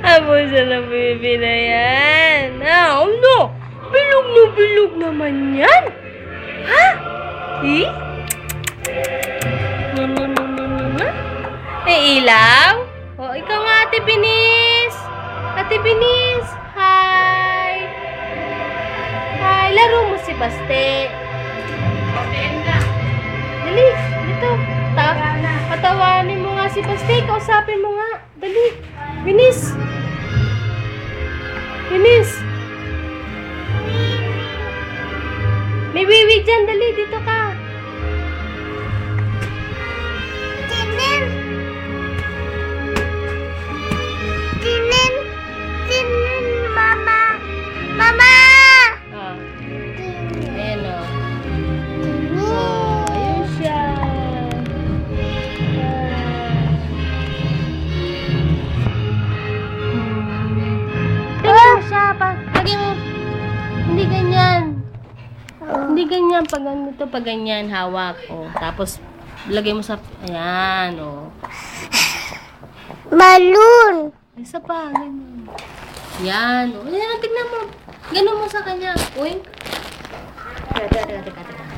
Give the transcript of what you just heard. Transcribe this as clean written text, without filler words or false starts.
Amo siya na baby na yan. Ano? Bilog na bilog naman yan. Ha? Eh? May ilaw? O, ikaw nga, Ate Binis. Ate Binis. Hi. Hi. Laro mo si Baste. Dali, dito. Patawanin mo nga si Baste. Kausapin mo nga. Dali. Binis. Binis. May wiwi dyan. Dali, dito ka. Mama! Ah. Ayan o. Oh, ayun siya. Tingnan mo siya. Lagay mo. Hindi ganyan. Hindi ganyan. Pag ganito, pag ganyan, hawak. Oh. Tapos, lagay mo sa... Ayan, oh. Balloon! Isa pa, ganyan. Yan. Oh. Ayan, tignan mo. Ganun mo sa kanya. Uy. Teka.